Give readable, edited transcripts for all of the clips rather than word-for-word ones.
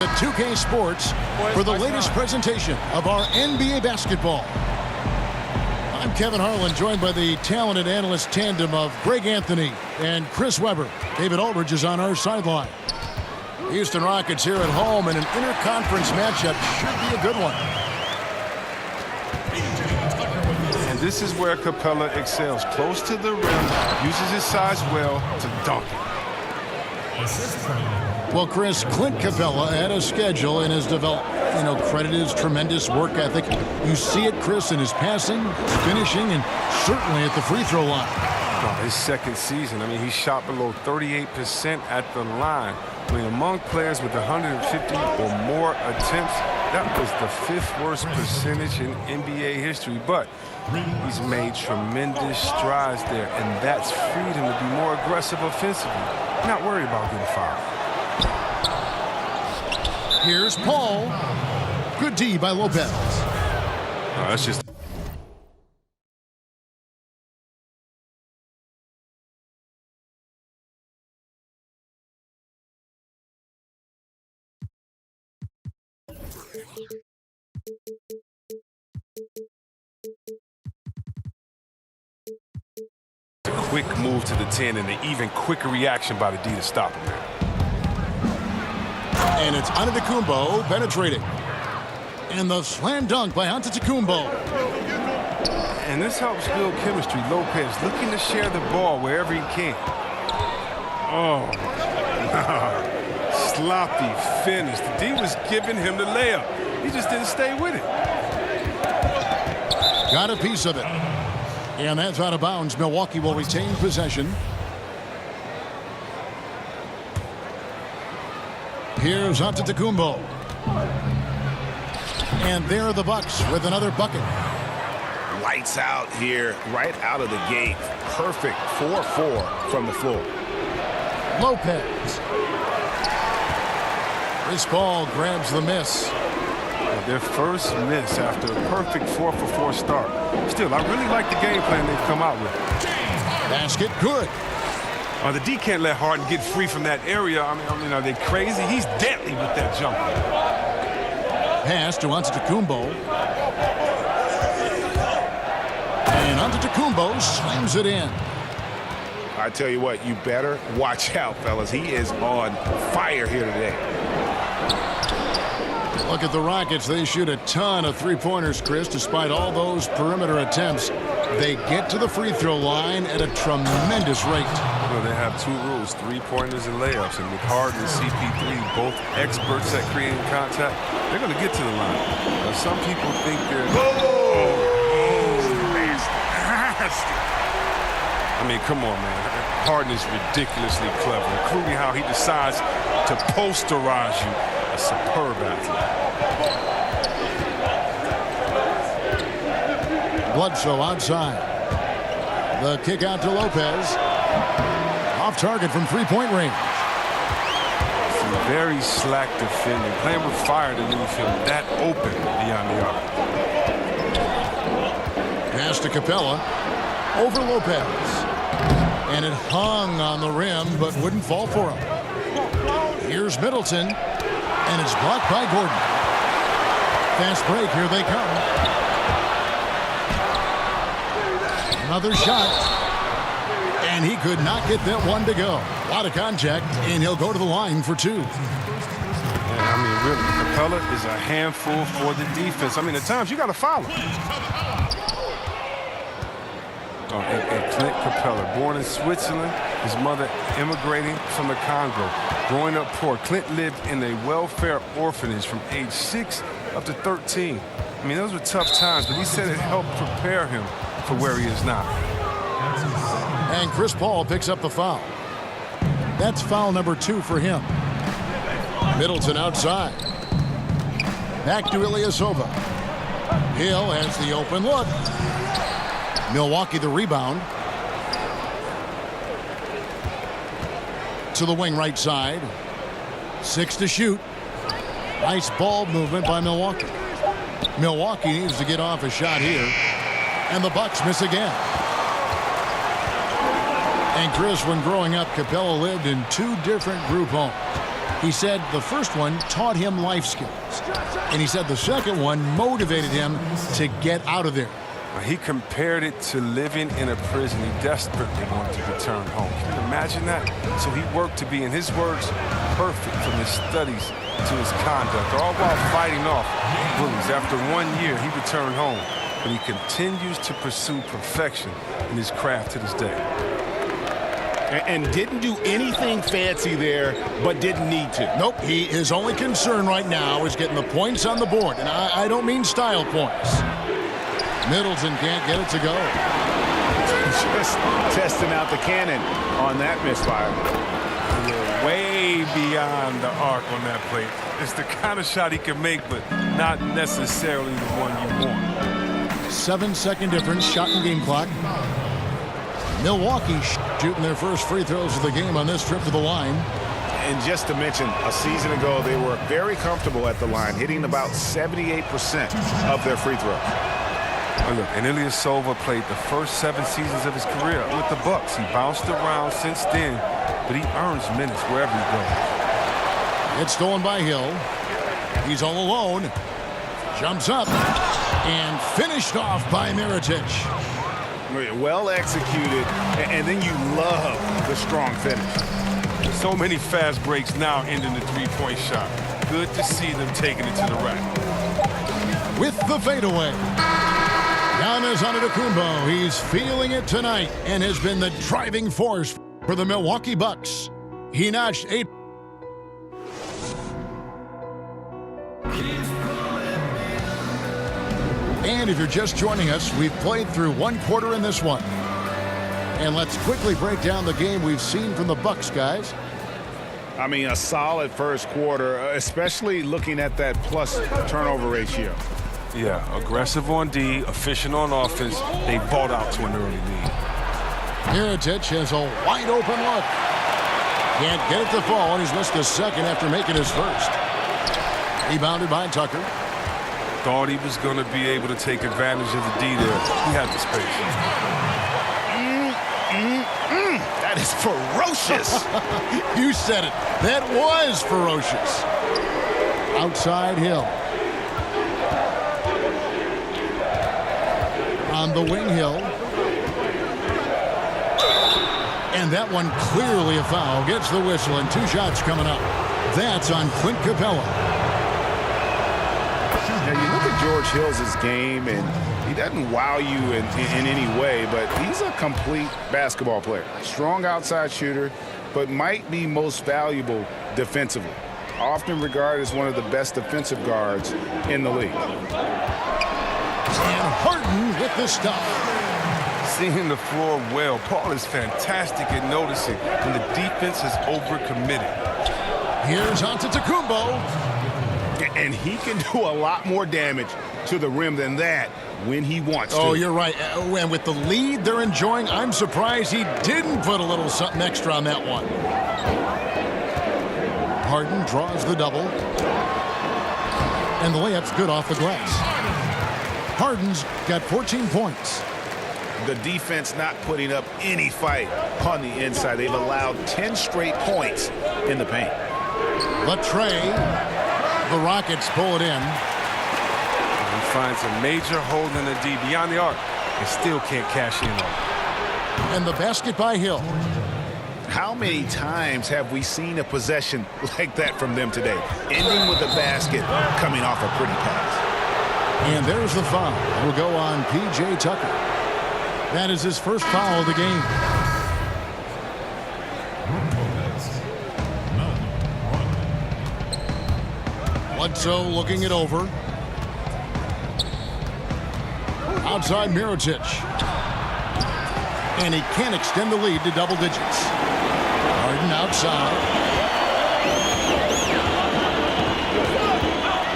2K Sports for the latest presentation of our NBA basketball. I'm Kevin Harlan, joined by the talented analyst tandem of Greg Anthony and Chris Webber. David Aldridge is on our sideline. Houston Rockets here at home, and an interconference matchup should be a good one. And this is where Capella excels. Close to the rim, uses his size well to dunk it. Well, Chris, Clint Capella had a schedule in his development. Credited his tremendous work ethic. You see it, Chris, in his passing, finishing, and certainly at the free throw line. His second season, he shot below 38% at the line. Among players with 150 or more attempts, that was the 5th worst percentage in NBA history. But he's made tremendous strides there, and that's freed him to be more aggressive offensively. Not worried about getting fouled. Here's Paul. Good D by Lopez. That's just... quick move to the 10 and an even quicker reaction by the D to stop him there. And it's Antetokounmpo penetrating. And the slam dunk by Antetokounmpo. And this helps build chemistry. Lopez looking to share the ball wherever he can. Oh, sloppy finish. The D was giving him the layup. He just didn't stay with it. Got a piece of it. And that's out of bounds. Milwaukee will retain possession. Here's Antetokounmpo. And there are the Bucks with another bucket. Lights out here, right out of the gate. Perfect 4-4 from the floor. Lopez. Chris Paul grabs the miss. Their first miss after a perfect 4-for-4 start. Still, I really like the game plan they've come out with. Basket good. The D can't let Harden get free from that area. Are they crazy? He's deadly with that jumper. Pass to Antetokounmpo. And Antetokounmpo slams it in. I tell you what, you better watch out, fellas. He is on fire here today. Look at the Rockets. They shoot a ton of three-pointers, Chris, despite all those perimeter attempts. They get to the free throw line at a tremendous rate. They have 2 rules, three-pointers and layups. And with Harden and CP3, both experts at creating contact, they're going to get to the line. Now, some people think they're... Come on, man. Harden is ridiculously clever, including how he decides to posterize you. A superb athlete. Bledsoe outside. The kick out to Lopez. Off target from three-point range. Some very slack defending. Playing with fire to leave him that open beyond the arc. Pass to Capella. Over Lopez. And it hung on the rim, but wouldn't fall for him. Here's Middleton. And it's blocked by Gordon. Fast break, here they come. Another shot. And he could not get that one to go. A lot of contact, and he'll go to the line for 2. Yeah, really, Capella is a handful for the defense. At times you got to foul him. And Clint Capella, born in Switzerland, his mother immigrating from the Congo. Growing up poor, Clint lived in a welfare orphanage from age 6 up to 13. Those were tough times, but he said it helped prepare him for where he is now. And Chris Paul picks up the foul. That's foul number 2 for him. Middleton outside. Back to Ilyasova. Hill has the open look. Milwaukee the rebound. To the wing right side. 6 to shoot. Nice ball movement by Milwaukee. Milwaukee needs to get off a shot here. And the Bucks miss again. And Chris, when growing up, Capella lived in 2 different group homes. He said the first one taught him life skills. And he said the second one motivated him to get out of there. He compared it to living in a prison. He desperately wanted to return home. Can you imagine that? So he worked to be, in his words, perfect from his studies to his conduct, all while fighting off bullies. After 1 year, he returned home, but he continues to pursue perfection in his craft to this day. And didn't do anything fancy there, but didn't need to. Nope, his only concern right now is getting the points on the board. And I don't mean style points. Middleton can't get it to go. Just testing out the cannon on that misfire. You're way beyond the arc on that plate. It's the kind of shot he can make, but not necessarily the one you want. 7-second difference, shot and game clock. Milwaukee shooting their first free throws of the game on this trip to the line. And just to mention, a season ago, they were very comfortable at the line, hitting about 78% of their free throws. Look, and Ilyasova played the first 7 seasons of his career with the Bucks. He bounced around since then, but he earns minutes wherever he goes. It's stolen by Hill. He's all alone. Jumps up and finished off by Mirotic. Well executed, and then you love the strong finish. So many fast breaks now ending the three-point shot. Good to see them taking it to the rack. With the fadeaway. Giannis Antetokounmpo, he's feeling it tonight and has been the driving force for the Milwaukee Bucks. He notched 8. And if you're just joining us, we've played through 1 quarter in this one. And let's quickly break down the game we've seen from the Bucks, guys. I mean, a solid first quarter, especially looking at that plus turnover ratio. Yeah, aggressive on D, efficient on offense. They bought out to an early lead. Mirotic has a wide open look. Can't get it to fall, and he's missed a second after making his first. Rebounded by Tucker. Thought he was going to be able to take advantage of the D there. He had the space. That is ferocious. You said it. That was ferocious. Outside Hill. On the wing, Hill. And that one clearly a foul. Gets the whistle, and 2 shots coming up. That's on Clint Capella. Now, you look at George Hill's game, and he doesn't wow you in any way, but he's a complete basketball player. Strong outside shooter, but might be most valuable defensively. Often regarded as one of the best defensive guards in the league. And Harden with the stop. Seeing the floor well. Paul is fantastic at noticing when the defense is overcommitted. Here's Antetokounmpo. And he can do a lot more damage to the rim than that when he wants to. Oh, you're right. And with the lead they're enjoying, I'm surprised he didn't put a little something extra on that one. Harden draws the double. And the layup's good off the glass. Harden's got 14 points. The defense not putting up any fight on the inside. They've allowed 10 straight points in the paint. Latrey. The Rockets pull it in. He finds a major hole in the D beyond the arc and still can't cash in on it. And the basket by Hill. How many times have we seen a possession like that from them today? Ending with a basket coming off a pretty pass. And there's the foul. Will go on P.J. Tucker. That is his first foul of the game. Bledsoe looking it over. Outside Mirotic. And he can't extend the lead to double digits. Harden outside.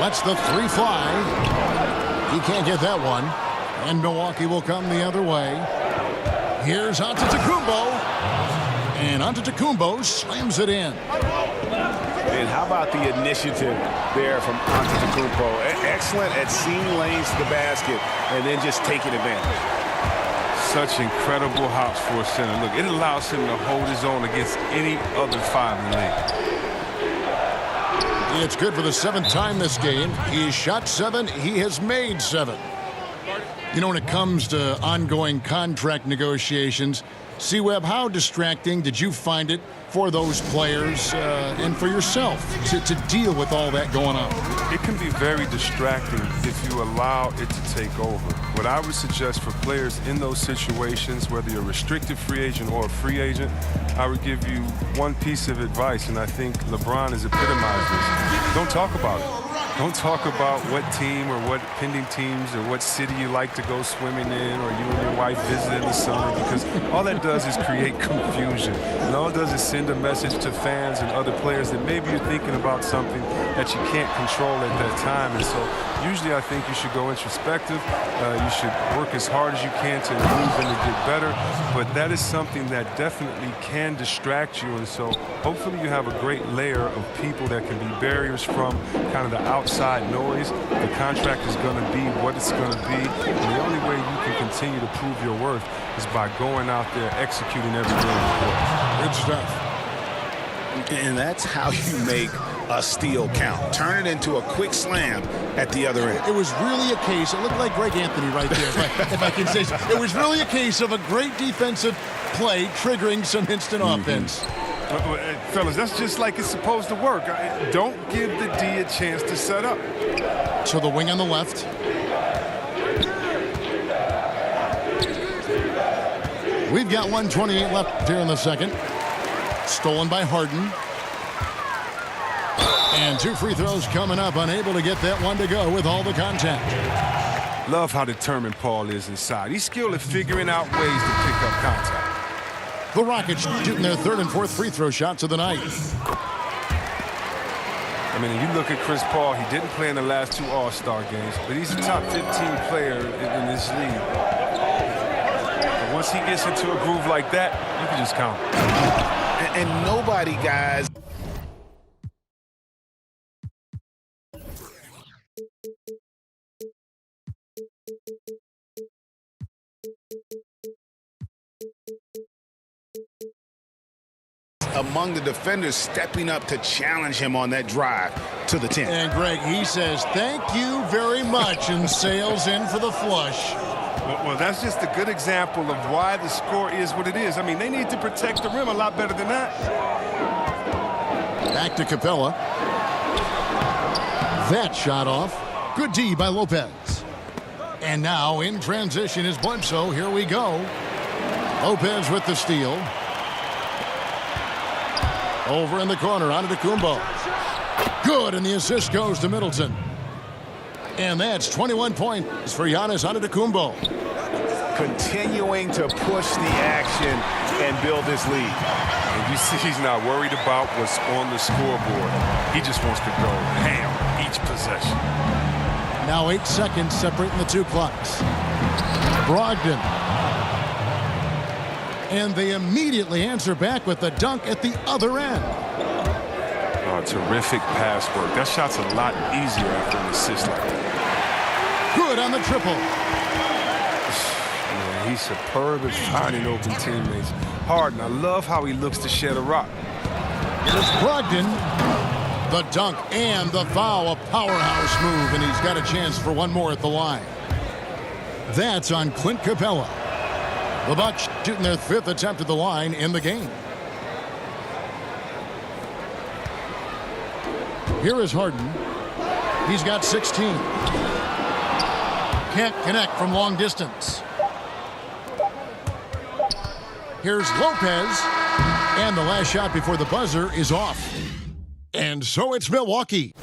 Lets the 3 fly. He can't get that one. And Milwaukee will come the other way. Here's Antetokounmpo. And Antetokounmpo slams it in. And how about the initiative there from Antetokounmpo? Excellent at seeing lanes to the basket and then just taking advantage. Such incredible hops for a center. Look, it allows him to hold his own against any other 5 in the league. It's good for the 7th time this game. He's shot 7. He has made 7. You know, when it comes to ongoing contract negotiations, C-Web, how distracting did you find it for those players and for yourself to deal with all that going on? It can be very distracting if you allow it to take over. What I would suggest for players in those situations, whether you're a restricted free agent or a free agent, I would give you one piece of advice, and I think LeBron has epitomized this. Don't talk about it. Don't talk about what team or what pending teams or what city you like to go swimming in or you and your wife visit in the summer, because all that does is create confusion. And all it does is send a message to fans and other players that maybe you're thinking about something that you can't control at that time. And so usually I think you should go introspective. You should work as hard as you can to improve and to get better. But that is something that definitely can distract you. And so hopefully you have a great layer of people that can be barriers from kind of the outside noise. The contract is going to be what it's going to be. And the only way you can continue to prove your worth is by going out there, executing every game. Good stuff. And that's how you make a steal count. Turn it into a quick slam at the other end. It was really a case, it looked like Greg Anthony right there, if I can say so. It was really a case of a great defensive play triggering some instant offense. Fellas, that's just like it's supposed to work. Don't give the D a chance to set up. So the wing on the left. We've got 1:28 left here in the second. Stolen by Harden. And 2 free throws coming up. Unable to get that one to go with all the contact. Love how determined Paul is inside. He's skilled at figuring out ways to pick up contact. The Rockets shooting their 3rd and 4th free throw shots of the night. I mean, you look at Chris Paul, he didn't play in the last 2 All-Star games, but he's a top 15 player in this league. And once he gets into a groove like that, you can just count. And nobody, guys. Among the defenders stepping up to challenge him on that drive to the 10. And Greg, he says, thank you very much, and sails in for the flush. Well, that's just a good example of why the score is what it is. I mean, they need to protect the rim a lot better than that. Back to Capella. That shot off. Good D by Lopez. And now in transition is Bledsoe. Here we go. Lopez with the steal. Over in the corner, Antetokounmpo. Good, and the assist goes to Middleton. And that's 21 points for Giannis Antetokounmpo. Continuing to push the action and build this lead. And you see he's not worried about what's on the scoreboard. He just wants to go ham each possession. Now 8 seconds separating the 2 clocks. Brogdon. And they immediately answer back with the dunk at the other end. Oh, terrific pass work. That shot's a lot easier after an assist like that. Good on the triple. Man, he's superb at finding open teammates. Harden, I love how he looks to shed a rock. Here's Brogdon. The dunk and the foul. A powerhouse move, and he's got a chance for one more at the line. That's on Clint Capella. The Bucks shooting their 5th attempt at the line in the game. Here is Harden. He's got 16. Can't connect from long distance. Here's Lopez. And the last shot before the buzzer is off. And so it's Milwaukee.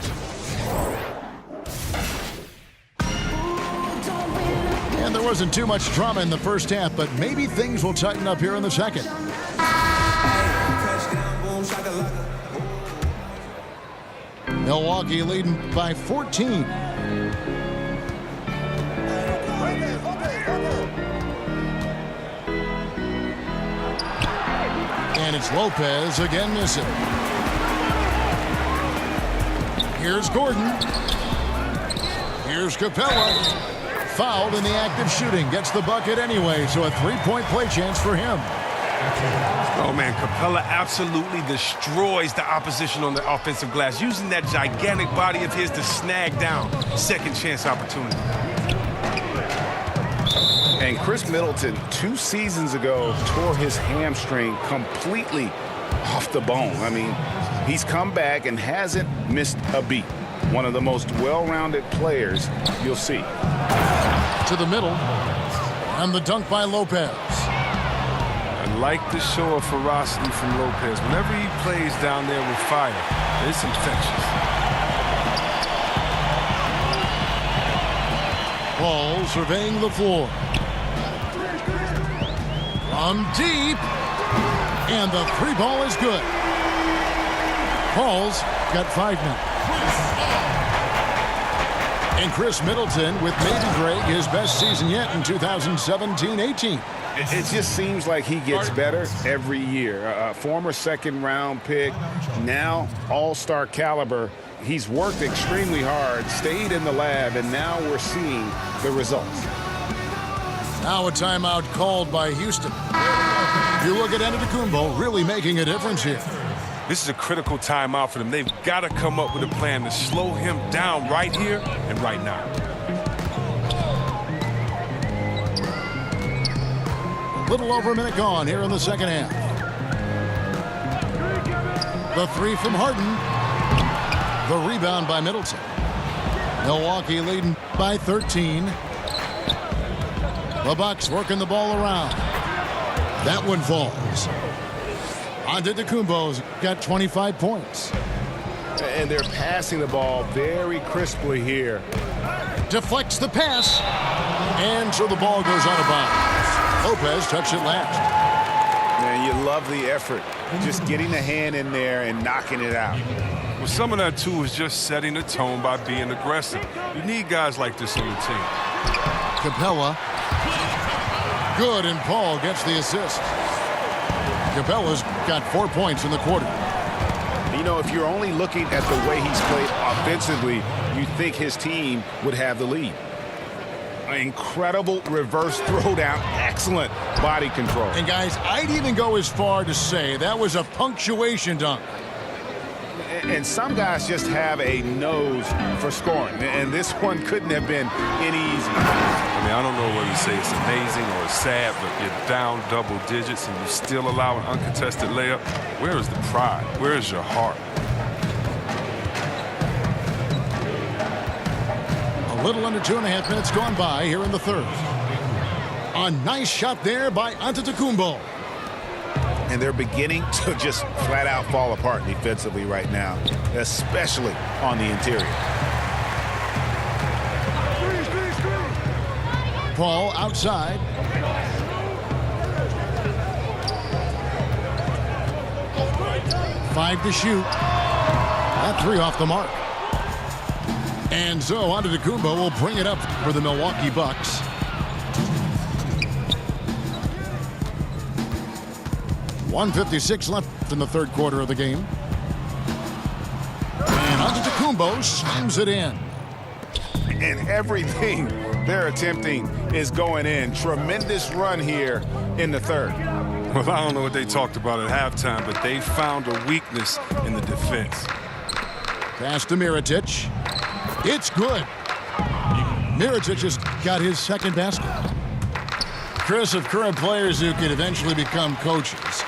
And there wasn't too much drama in the first half, but maybe things will tighten up here in the second. Milwaukee leading by 14. And it's Lopez again missing. Here's Gordon. Here's Capella. Fouled in the act of shooting. Gets the bucket anyway, so a 3-point play chance for him. Oh, man, Capella absolutely destroys the opposition on the offensive glass, using that gigantic body of his to snag down second chance opportunity. And Chris Middleton, 2 seasons ago, tore his hamstring completely off the bone. I mean, he's come back and hasn't missed a beat. One of the most well-rounded players you'll see. To the middle, and the dunk by Lopez. I like the show of ferocity from Lopez. Whenever he plays down there with fire, it's infectious. Paul surveying the floor. From deep, and the 3 ball is good. Paul's got 5 now. And Chris Middleton with maybe Greg his best season yet in 2017-18. It just seems like he gets better every year. A former second-round pick, now all-star caliber. He's worked extremely hard, stayed in the lab, and now we're seeing the results. Now a timeout called by Houston. You look at Antetokounmpo really making a difference here. This is a critical timeout for them. They've got to come up with a plan to slow him down right here and right now. A little over a minute gone here in the second half. The 3 from Harden. The rebound by Middleton. Milwaukee leading by 13. The Bucks working the ball around. That one falls. Antetokounmpo's got 25 points. And they're passing the ball very crisply here. Deflects the pass. And so the ball goes out of bounds. Lopez touched it last. Man, you love the effort. Just getting the hand in there and knocking it out. Well, some of that, too, is just setting the tone by being aggressive. You need guys like this on your team. Capella. Good, and Paul gets the assist. Capella's got 4 points in the quarter. You know, if you're only looking at the way he's played offensively, you think his team would have the lead. An incredible reverse throwdown. Excellent body control. And, guys, I'd even go as far to say that was a punctuation dunk. And some guys just have a nose for scoring. And this one couldn't have been any easier. I mean, I don't know whether to say it's amazing or it's sad, but you're down double digits and you still allow an uncontested layup. Where is the pride? Where is your heart? A little under 2.5 minutes gone by here in the third. A nice shot there by Antetokounmpo. And they're beginning to just flat out fall apart defensively right now, especially on the interior. Paul outside. Five to shoot. That 3 off the mark. And so Antetokounmpo will bring it up for the Milwaukee Bucks. .156 left in the third quarter of the game. And Antetokounmpo slams it in. And everything they're attempting is going in. Tremendous run here in the third. Well, I don't know what they talked about at halftime, but they found a weakness in the defense. Pass to Mirotic. It's good. Mirotic has got his second basket. Chris, of current players who could eventually become coaches,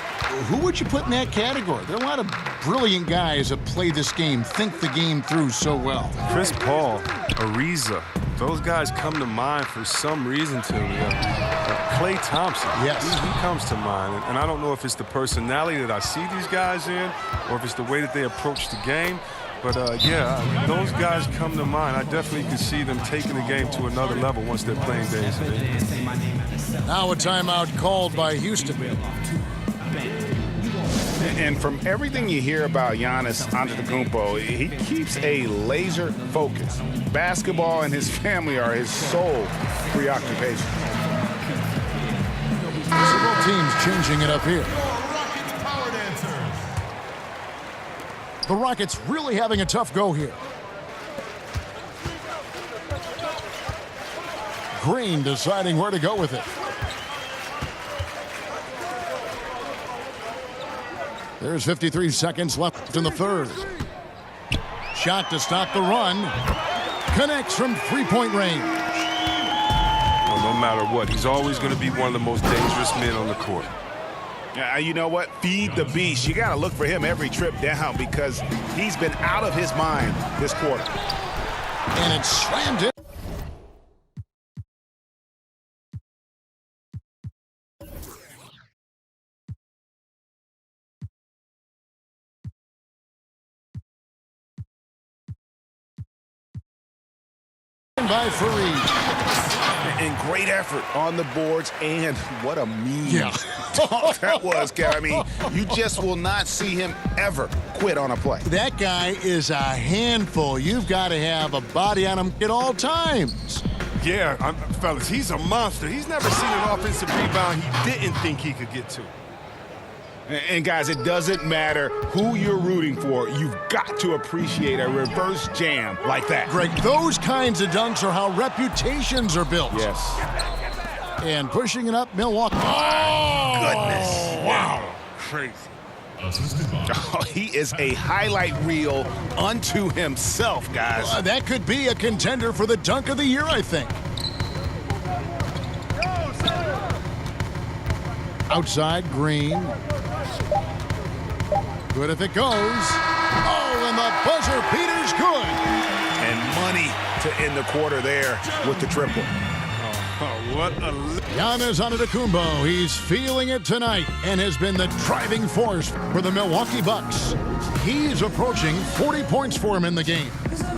who would you put in that category? There are a lot of brilliant guys that play this game, think the game through so well. Chris Paul, Ariza, those guys come to mind for some reason to me. Klay Thompson, yes, he comes to mind. And I don't know if it's the personality that I see these guys in or if it's the way that they approach the game. But, yeah, those guys come to mind. I definitely can see them taking the game to another level once their playing days are in. Now a timeout called by Houston. And from everything you hear about Giannis Antetokounmpo, he keeps a laser focus. Basketball and his family are his sole preoccupation. Both teams changing it up here. The Rockets really having a tough go here. Green deciding where to go with it. There's 53 seconds left in the third. Shot to stop the run. Connects from three-point range. Well, no matter what, he's always going to be one of the most dangerous men on the court. You know what? Feed the beast. You got to look for him every trip down because he's been out of his mind this quarter. And it's slammed in. By Fareed. And great effort on the boards, and what a mean dunk that was, Kev. I mean, you just will not see him ever quit on a play. That guy is a handful. You've got to have a body on him at all times. Yeah, fellas, he's a monster. He's never seen an offensive rebound he didn't think he could get to. And guys, it doesn't matter who you're rooting for. You've got to appreciate a reverse jam like that. Greg, those kinds of dunks are how reputations are built. Yes. And pushing it up, Milwaukee. Oh, goodness. Wow. Crazy. Oh, he is a highlight reel unto himself, guys. That could be a contender for the dunk of the year, I think. Outside, Green. Good if it goes. Oh, and the buzzer beater's good. And money to end the quarter there with the triple. Oh, what a... Giannis Antetokounmpo, he's feeling it tonight and has been the driving force for the Milwaukee Bucks. He's approaching 40 points for him in the game.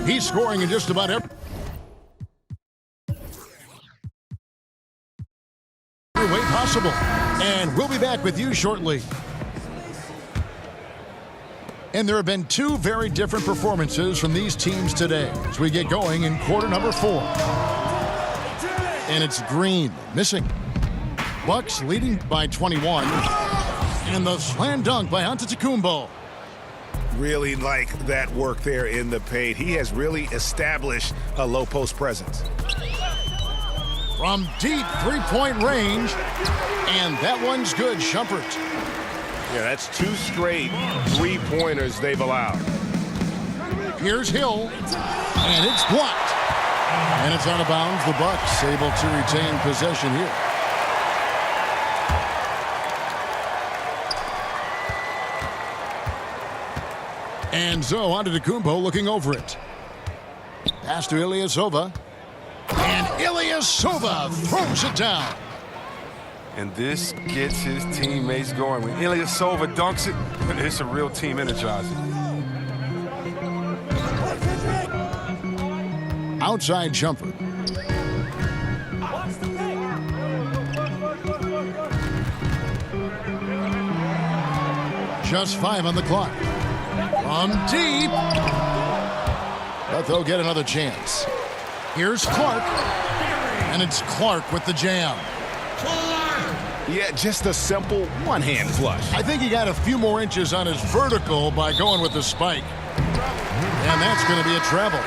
He's scoring in just about every way possible. And we'll be back with you shortly. And there have been two very different performances from these teams today as we get going in quarter number 4. And it's Green missing. Bucks leading by 21. And the slam dunk by Antetokounmpo. Really like that work there in the paint. He has really established a low post presence. From deep three-point range. And that one's good, Shumpert. Yeah, that's 2 straight three-pointers they've allowed. Here's Hill, and it's blocked. And it's out of bounds. The Bucks able to retain possession here. And so Antetokounmpo looking over it. Pass to Ilyasova. And Ilyasova throws it down. And this gets his teammates going. When Ilyasova dunks it, it's a real team energizer. Outside jumper. Just 5 on the clock. From deep. But they'll get another chance. Here's Clark. And it's Clark with the jam. Yeah, just a simple one-hand flush. I think he got a few more inches on his vertical by going with the spike. And that's going to be a travel.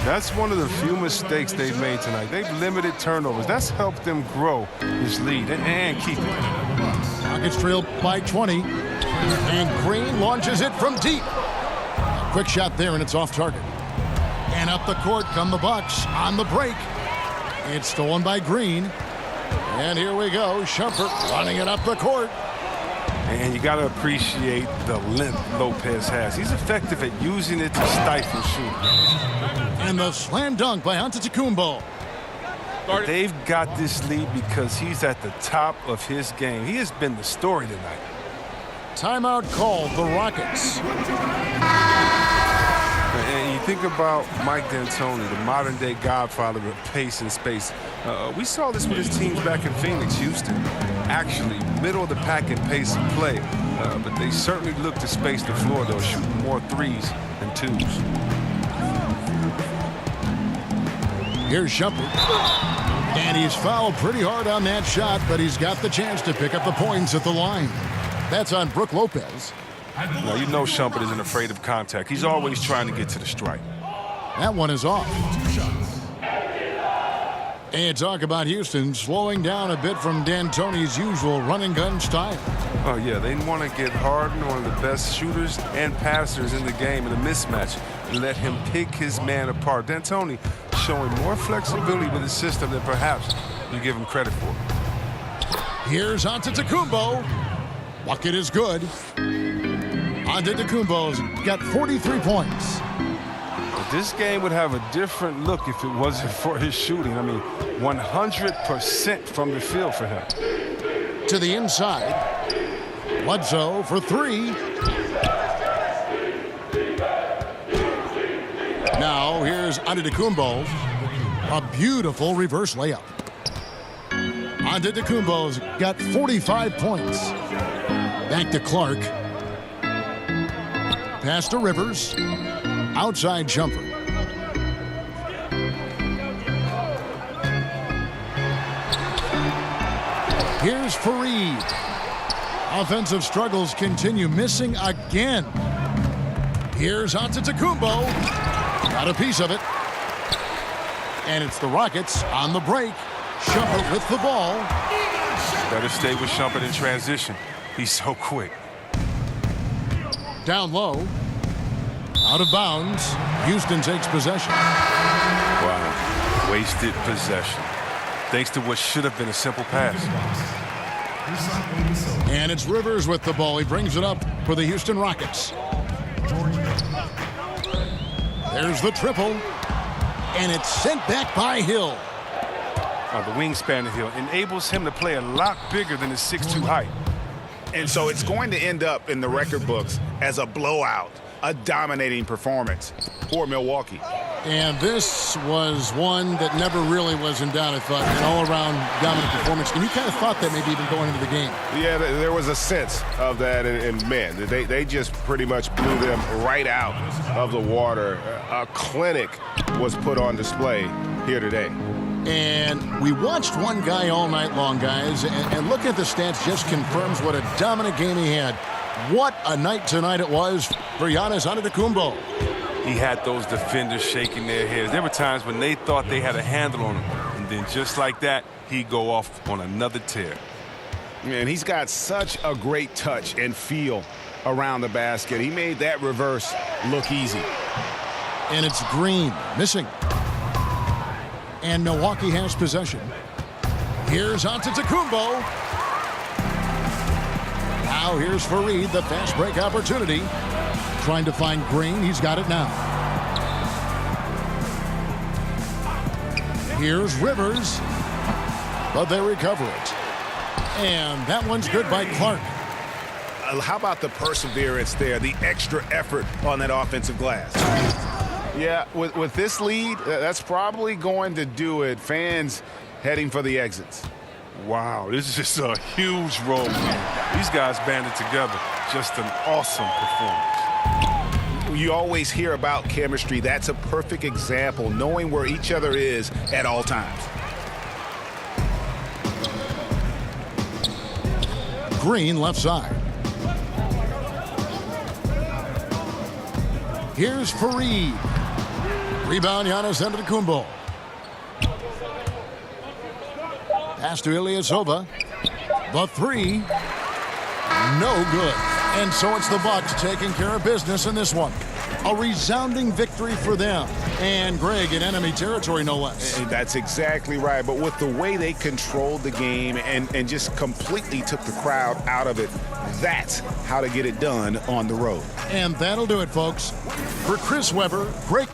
That's one of the few mistakes they've made tonight. They've limited turnovers. That's helped them grow this lead and keep it. Rockets trail by 20. And Green launches it from deep. Quick shot there, and it's off target. And up the court come the Bucks on the break. It's stolen by Green. And here we go. Shumpert running it up the court. And you got to appreciate the length Lopez has. He's effective at using it to stifle shooting. And the slam dunk by Antetokounmpo. They've got this lead because he's at the top of his game. He has been the story tonight. Timeout called the Rockets. And you think about Mike D'Antoni, the modern-day godfather of pace and space. We saw this with his teams back in Phoenix, Houston. Actually, middle of the pack in pace and play. But they certainly look to space the floor, though, shooting more threes than twos. Here's Shumpert. And he's fouled pretty hard on that shot, but he's got the chance to pick up the points at the line. That's on Brook Lopez. Now, you know Shumpert isn't afraid of contact. He's always trying to get to the strike. That one is off. And talk about Houston slowing down a bit from D'Antoni's usual run-and-gun style. Oh, yeah, they want to get Harden, one of the best shooters and passers in the game, in a mismatch, and let him pick his man apart. D'Antoni showing more flexibility with his system than perhaps you give him credit for. Here's Antetokounmpo. Bucket is good. Antetokounmpo's got 43 points. This game would have a different look if it wasn't for his shooting. I mean, 100% from the field for him. To the inside. Bledsoe for three. Now here's Antetokounmpo. A beautiful reverse layup. Antetokounmpo's got 45 points. Back to Clark. Pass to Rivers. Outside jumper. Here's Fareed. Offensive struggles continue, missing again. Here's Antetokounmpo. Got a piece of it. And it's the Rockets on the break. Shumpert with the ball. Better stay with Shumpert in transition. He's so quick. Down low. Out of bounds. Houston takes possession. Wow. Wasted possession. Thanks to what should have been a simple pass. And it's Rivers with the ball. He brings it up for the Houston Rockets. There's the triple. And it's sent back by Hill. The wingspan of Hill enables him to play a lot bigger than his 6'2" height. And so it's going to end up in the record books as a blowout, a dominating performance for Milwaukee. And this was one that never really was in doubt, I thought. An all-around dominant performance. And you kind of thought that maybe even going into the game. Yeah, there was a sense of that. And man, they just pretty much blew them right out of the water. A clinic was put on display here today. And we watched one guy all night long, guys. And looking at the stats just confirms what a dominant game he had. What a night tonight it was for Giannis Antetokounmpo. He had those defenders shaking their heads. There were times when they thought they had a handle on him. And then just like that, he'd go off on another tear. And he's got such a great touch and feel around the basket. He made that reverse look easy. And it's Green missing. And Milwaukee has possession. Here's Antetokounmpo. Now here's Fareed, the fast break opportunity. Trying to find Green. He's got it now. Here's Rivers. But they recover it. And that one's good by Clark. How about the perseverance there, the extra effort on that offensive glass? Yeah, with this lead, that's probably going to do it. Fans heading for the exits. Wow, this is just a huge role here. These guys banded together. Just an awesome performance. You always hear about chemistry. That's a perfect example, knowing where each other is at all times. Green left side. Here's Fareed. Rebound, Giannis Antetokounmpo. Pass to Ilyasova. The three. No good. And so it's the Bucks taking care of business in this one. A resounding victory for them. And Greg in enemy territory, no less. And that's exactly right. But with the way they controlled the game and just completely took the crowd out of it, that's how to get it done on the road. And that'll do it, folks. For Chris Webber, Greg